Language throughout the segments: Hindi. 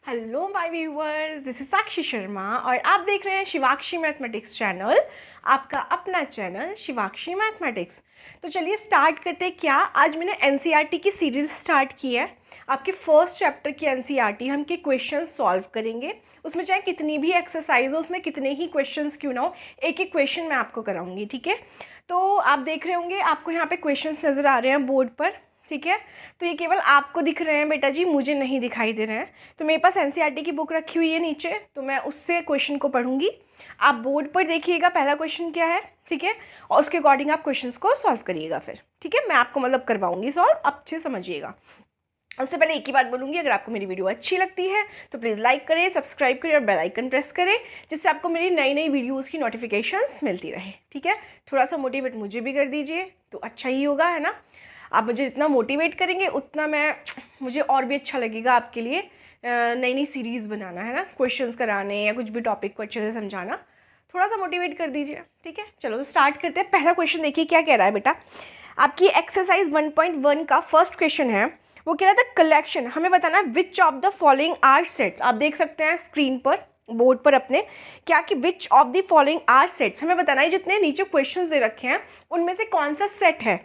Hello my viewers, this is Sakshi Sharma और आप देख रहे हैं शिवाक्षी मैथमेटिक्स चैनल, आपका अपना चैनल शिवाक्षी मैथमेटिक्स। तो चलिए स्टार्ट करते हैं। क्या आज मैंने एनसीईआरटी की सीरीज़ स्टार्ट की है। आपके फर्स्ट चैप्टर की एनसीईआरटी हम के क्वेश्चन सॉल्व करेंगे। उसमें चाहे कितनी भी एक्सरसाइज हो, उसमें कितने ही क्वेश्चंस क्यों ना हो, एक एक क्वेश्चन मैं आपको कराऊंगी। ठीक है, तो आप देख रहे होंगे, आपको यहाँ पे क्वेश्चंस नज़र आ रहे हैं बोर्ड पर। ठीक है, तो ये केवल आपको दिख रहे हैं बेटा जी, मुझे नहीं दिखाई दे रहे हैं। तो मेरे पास एनसीईआरटी की बुक रखी हुई है नीचे, तो मैं उससे क्वेश्चन को पढ़ूंगी। आप बोर्ड पर देखिएगा पहला क्वेश्चन क्या है। ठीक है, और उसके अकॉर्डिंग आप क्वेश्चंस को सॉल्व करिएगा फिर। ठीक है, मैं आपको मतलब करवाऊंगी सॉल्व, अच्छे समझिएगा। उससे पहले एक ही बात बोलूँगी, अगर आपको मेरी वीडियो अच्छी लगती है तो प्लीज़ लाइक करें, सब्सक्राइब करें और बेल आइकन प्रेस करें, जिससे आपको मेरी नई नई वीडियोस की नोटिफिकेशंस मिलती रहे। ठीक है, थोड़ा सा मोटिवेट मुझे भी कर दीजिए तो अच्छा ही होगा, है ना। आप मुझे जितना मोटिवेट करेंगे उतना मुझे और भी अच्छा लगेगा आपके लिए नई नई सीरीज़ बनाना, है ना, क्वेश्चंस कराने या कुछ भी टॉपिक को अच्छे से समझाना। थोड़ा सा मोटिवेट कर दीजिए। ठीक है, चलो तो स्टार्ट करते हैं। पहला क्वेश्चन देखिए क्या कह रहा है बेटा। आपकी एक्सरसाइज 1.1 का फर्स्ट क्वेश्चन है, वो कह रहा था कलेक्शन, हमें बताना है which of the following are sets. आप देख सकते हैं स्क्रीन पर, बोर्ड पर अपने, क्या कि which of the following are sets, हमें बताना है जितने नीचे क्वेश्चंस दे रखे हैं उनमें से कौन सा सेट है।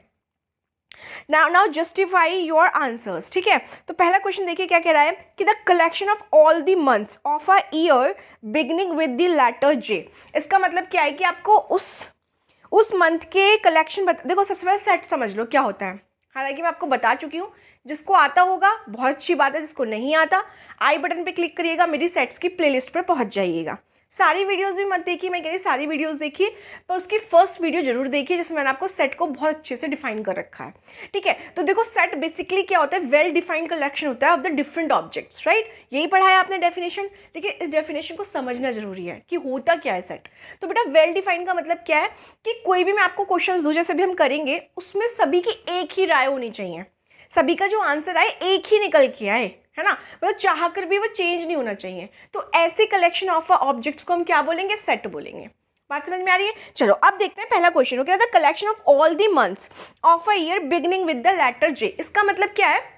Now justify your answers. ठीक है, तो पहला क्वेश्चन देखिए क्या कह रहा है कि the collection of all the months of a year beginning with the letter J. इसका मतलब क्या है कि आपको उस मंथ के कलेक्शन देखो, सबसे पहले सेट समझ लो क्या होता है। हालांकि मैं आपको बता चुकी हूँ, जिसको आता होगा बहुत अच्छी बात है, जिसको नहीं आता आई बटन पे क्लिक करिएगा, मेरी सेट्स की प्लेलिस्ट पर पहुंच जाइएगा। सारी वीडियोस भी मत देखिए, मैं कह रही सारी वीडियोस देखिए, पर उसकी फर्स्ट वीडियो जरूर देखिए जिसमें मैंने आपको सेट को बहुत अच्छे से डिफाइन कर रखा है। ठीक है, तो देखो सेट बेसिकली क्या होता है, वेल डिफाइंड कलेक्शन होता है of the different objects, right. यही पढ़ा है आपने डेफिनेशन, लेकिन इस डेफिनेशन को समझना जरूरी है कि होता क्या है सेट। तो बेटा वेल डिफाइंड का मतलब क्या है कि कोई भी मैं आपको क्वेश्चन दूं, जैसे भी हम करेंगे, उसमें सभी की एक ही राय होनी चाहिए, सभी का जो आंसर आए एक ही निकल के आए, है ना, मतलब चाह कर भी वो चेंज नहीं होना चाहिए। तो ऐसे कलेक्शन ऑफ ऑब्जेक्ट्स को हम क्या बोलेंगे, सेट बोलेंगे। बात समझ में आ रही है। चलो अब देखते हैं पहला क्वेश्चन, क्या था, collection of all the months of a year beginning with the letter J. इसका मतलब क्या है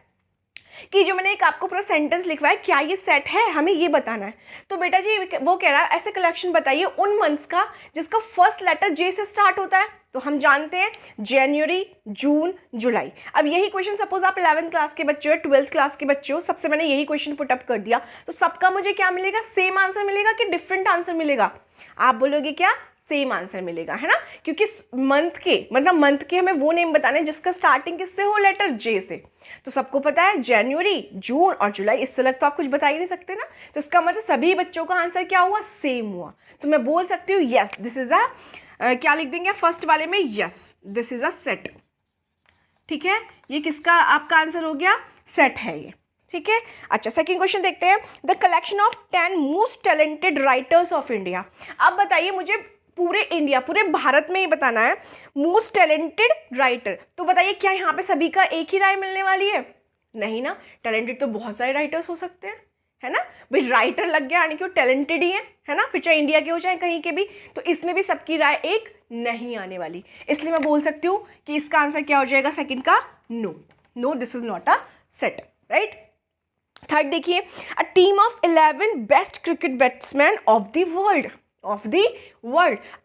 कि जो मैंने एक आपको पूरा सेंटेंस लिखवाया, क्या ये सेट है, हमें ये बताना है। तो बेटा जी वो कह रहा है ऐसे कलेक्शन बताइए उन मंथ्स का जिसका फर्स्ट लेटर जे से स्टार्ट होता है। तो हम जानते हैं जनवरी, जून, जुलाई। अब यही क्वेश्चन सपोज आप 11th क्लास के बच्चे हो, 12th क्लास के बच्चे हो, सबसे मैंने यही क्वेश्चन पुट अप कर दिया, तो सबका मुझे क्या मिलेगा, सेम आंसर मिलेगा कि डिफरेंट आंसर मिलेगा। आप बोलोगे क्या, सेम आंसर मिलेगा, है ना, क्योंकि मंथ के हमें वो नेम बताने जिसका स्टार्टिंग किससे हो, लेटर जे से। तो सबको पता है जनवरी, जून और जुलाई, इससे अलग तो आप कुछ बता ही नहीं सकते ना। तो इसका मतलब सभी बच्चों का आंसर क्या हुआ, सेम हुआ। तो मैं बोल सकती हूँ यस दिस इज क्या लिख देंगे फर्स्ट वाले में, yes this is a set. ठीक है, ये किसका आपका आंसर हो गया, सेट है ये। ठीक है, अच्छा सेकंड क्वेश्चन देखते हैं। The collection of 10 most talented writers of India. अब बताइए मुझे पूरे इंडिया, पूरे भारत में ही बताना है मोस्ट टैलेंटेड राइटर। तो बताइए क्या यहाँ पे सभी का एक ही राय मिलने वाली है, नहीं ना। टैलेंटेड तो बहुत सारे राइटर्स हो सकते हैं, है ना भाई, राइटर लग गया यानी कि वो टैलेंटेड ही है ना, फिर चाहे इंडिया के हो चाहे कहीं के भी। तो इसमें भी सबकी राय एक नहीं आने वाली, इसलिए मैं बोल सकती हूँ कि इसका आंसर क्या हो जाएगा, सेकंड का no this is not a set, right. Third देखिए, a team of 11 best cricket batsman of the world.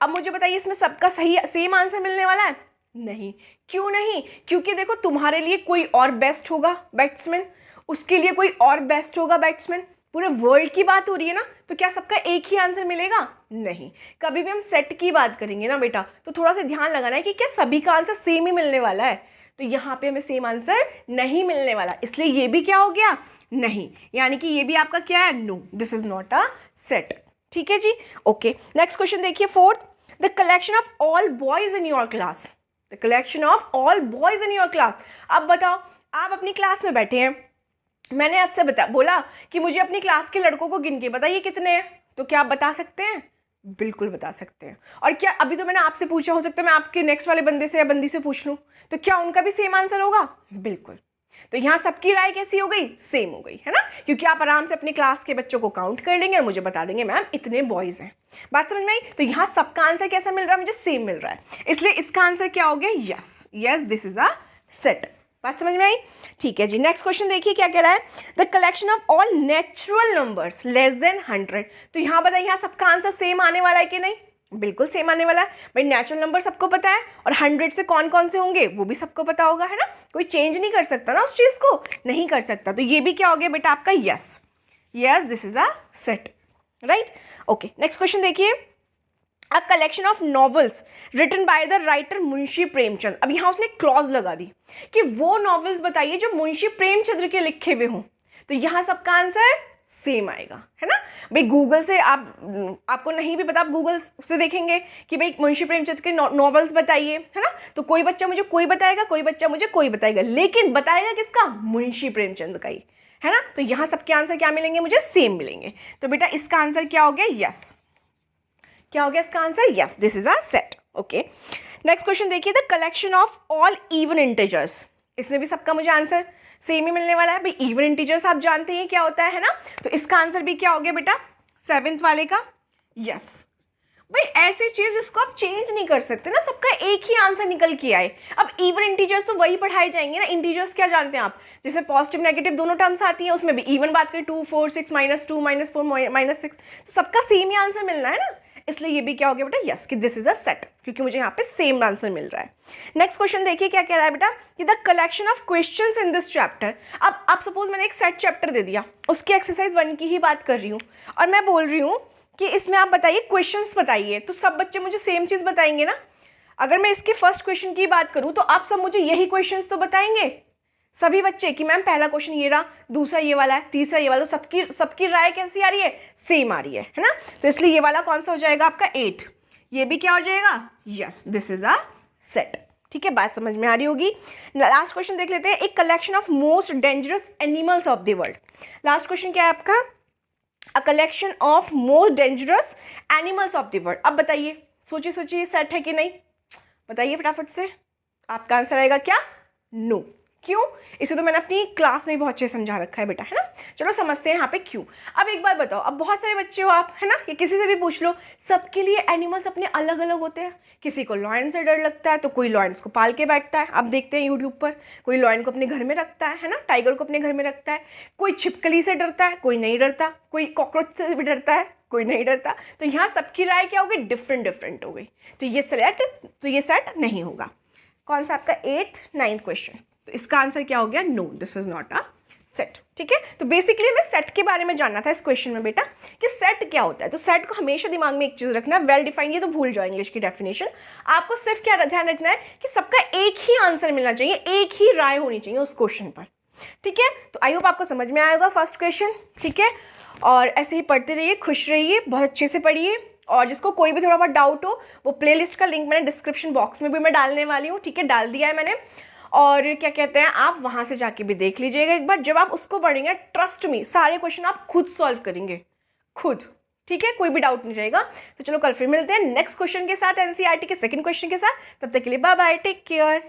अब मुझे बताइए इसमें सबका सही सेम आंसर मिलने वाला है, नहीं। क्यों नहीं, क्योंकि देखो तुम्हारे लिए कोई और बेस्ट होगा बैट्समैन, उसके लिए कोई और बेस्ट होगा बैट्समैन, पूरे वर्ल्ड की बात हो रही है ना। तो क्या सबका एक ही आंसर मिलेगा, नहीं। कभी भी हम सेट की बात करेंगे ना बेटा, तो थोड़ा सा ध्यान लगाना है कि क्या सभी का आंसर सेम ही मिलने वाला है। तो यहाँ पे हमें सेम आंसर नहीं मिलने वाला, इसलिए ये भी क्या हो गया, नहीं, यानी कि ये भी आपका क्या है, no this is not a set. ठीक है जी, ओके। नेक्स्ट क्वेश्चन देखिए fourth, the collection of all boys in your class. The collection of all boys in your class. अब बताओ, आप अपनी क्लास में बैठे हैं, मैंने आपसे बोला कि मुझे अपनी क्लास के लड़कों को गिन के बताइए कितने हैं। तो क्या आप बता सकते हैं, बिल्कुल बता सकते हैं। और क्या अभी तो मैंने आपसे पूछा, हो सकता है मैं आपके नेक्स्ट वाले बंदे से या बंदी से पूछ लूँ, तो क्या उनका भी सेम आंसर होगा, बिल्कुल। तो यहाँ सबकी राय कैसी हो गई, सेम हो गई, है ना, क्योंकि आप आराम से अपनी क्लास के बच्चों को काउंट कर लेंगे और मुझे बता देंगे मैम इतने बॉयज हैं। बात समझ में आई। तो यहाँ सबका आंसर कैसा मिल रहा है, मुझे सेम मिल रहा है, इसलिए इसका आंसर क्या हो गया, yes this is a set. बात समझ में आई? ठीक है जी, नेक्स्ट क्वेश्चन देखिए क्या कह रहा है, the collection of all natural numbers less than 100। तो यहाँ बताइए, यहाँ सबका आंसर सेम आने वाला है कि नहीं? बिल्कुल सेम आने वाला है भाई, नेचुरल नंबर सबको पता है, और 100 से कौन कौन से होंगे वो भी सबको पता होगा, है ना? कोई चेंज नहीं कर सकता ना उस चीज़ को, नहीं कर सकता। तो ये भी क्या हो गया बेटा आपका yes, yes this is a set, right? Okay, next question देखिए, a collection of novels written by the writer Munshi Premchand. अब यहाँ उसने क्लॉज लगा दी कि वो नॉवेल्स बताइए जो मुंशी प्रेमचंद्र के लिखे हुए हों। तो यहाँ सबका आंसर सेम आएगा, है ना भाई? गूगल से आपको नहीं भी पता, आप गूगल से देखेंगे कि भाई मुंशी प्रेमचंद के नॉवेल्स बताइए, है ना? तो कोई बच्चा मुझे कोई बताएगा, कोई बच्चा मुझे कोई बताएगा, लेकिन बताएगा किसका? मुंशी प्रेमचंद का ही, है ना? तो यहाँ सबके आंसर क्या मिलेंगे? मुझे सेम मिलेंगे। तो बेटा इसका आंसर क्या हो गया? यस। क्या हो गया इसका answer? Yes, this is a set. Okay, next question देखिए, the collection of all even integers. इसमें भी सबका मुझे आंसर सेम ही मिलने वाला है भाई। इवन इंटीजर्स आप जानते हैं क्या होता है ना? तो इसका आंसर भी क्या हो गया बेटा? 7th वाले का यस। भाई ऐसी चीज जिसको आप चेंज नहीं कर सकते ना, सबका एक ही आंसर निकल के आए। अब इवन इंटीजर्स तो वही पढ़ाए जाएंगे ना। इंटीजर्स क्या जानते हैं आप? जैसे पॉजिटिव नेगेटिव दोनों टर्म्स आती हैं, उसमें भी इवन बात करें 2 4 6 -2 -4 -6, तो सबका सेम ही आंसर मिलना है ना। इसलिए ये भी क्या हो गया बेटा? यस, कि दिस इज अ सेट, क्योंकि मुझे यहाँ पे सेम आंसर मिल रहा है। नेक्स्ट क्वेश्चन देखिए क्या कह रहा है बेटा, कि the collection of questions in this chapter. अब आप सपोज मैंने एक सेट चैप्टर दे दिया, उसकी एक्सरसाइज 1 की ही बात कर रही हूँ, और मैं बोल रही हूँ कि इसमें आप बताइए क्वेश्चंस बताइए, तो सब बच्चे मुझे सेम चीज़ बताएंगे ना। अगर मैं इसके फर्स्ट क्वेश्चन की बात करूँ तो आप सब मुझे यही क्वेश्चंस तो बताएंगे सभी बच्चे, कि मैम पहला क्वेश्चन ये रहा, दूसरा ये वाला है, तीसरा ये वाला। तो सबकी राय कैसी आ रही है? सेम आ रही है ना? तो इसलिए ये वाला कौन सा हो जाएगा आपका? 8। ये भी क्या हो जाएगा? Yes, this is a set. ठीक है, बात समझ में आ रही होगी। लास्ट क्वेश्चन देख लेते हैं, एक collection of most dangerous animals of the world. Last question क्या है आपका? अ collection of most dangerous animals of the world. अब बताइए, सोचिए सोचिए, सेट है कि नहीं? बताइए फटाफट से। आपका आंसर आएगा क्या? नो। क्यों? इसे तो मैंने अपनी क्लास में बहुत अच्छे समझा रखा है बेटा, है ना? चलो समझते हैं यहाँ पे क्यों। अब एक बार बताओ, अब बहुत सारे बच्चे हो आप, है ना, या किसी से भी पूछ लो, सबके लिए एनिमल्स अपने अलग अलग होते हैं। किसी को लॉयन से डर लगता है तो कोई लॉयंस को पाल के बैठता है, आप देखते हैं यूट्यूब पर। कोई लॉयन को अपने घर में रखता है ना, टाइगर को अपने घर में रखता है। कोई छिपकली से डरता है, कोई नहीं डरता। कोई कॉकरोच से भी डरता है, कोई नहीं डरता। तो यहाँ सबकी राय क्या हो गई? डिफरेंट हो गई। तो ये सेट नहीं होगा। कौन सा आपका 8th 9th क्वेश्चन? तो इसका आंसर क्या हो गया? No, this is not a set. ठीक है, तो बेसिकली हमें सेट के बारे में जानना था इस क्वेश्चन में बेटा, कि सेट क्या होता है। तो सेट को हमेशा दिमाग में एक चीज रखना, वेल डिफाइंड, ये तो भूल जाओ इंग्लिश की डेफिनेशन। आपको सिर्फ क्या ध्यान रखना है कि सबका एक ही आंसर मिलना चाहिए, एक ही राय होनी चाहिए उस क्वेश्चन पर। ठीक है, तो आई होप आपको समझ में आया होगा फर्स्ट क्वेश्चन। ठीक है, और ऐसे ही पढ़ते रहिए, खुश रहिए, बहुत अच्छे से पढ़िए। और जिसको कोई भी थोड़ा बहुत डाउट हो, वो प्लेलिस्ट का लिंक मैंने डिस्क्रिप्शन बॉक्स में भी मैं डालने वाली हूँ। ठीक है, डाल दिया है मैंने। और क्या कहते हैं, आप वहाँ से जाके भी देख लीजिएगा एक बार। जब आप उसको पढ़ेंगे, ट्रस्ट मी, सारे क्वेश्चन आप खुद सॉल्व करेंगे, खुद। ठीक है, कोई भी डाउट नहीं रहेगा। तो चलो कल फिर मिलते हैं नेक्स्ट क्वेश्चन के साथ, एनसीईआरटी के सेकंड क्वेश्चन के साथ। तब तक के लिए बाय बाय, टेक केयर।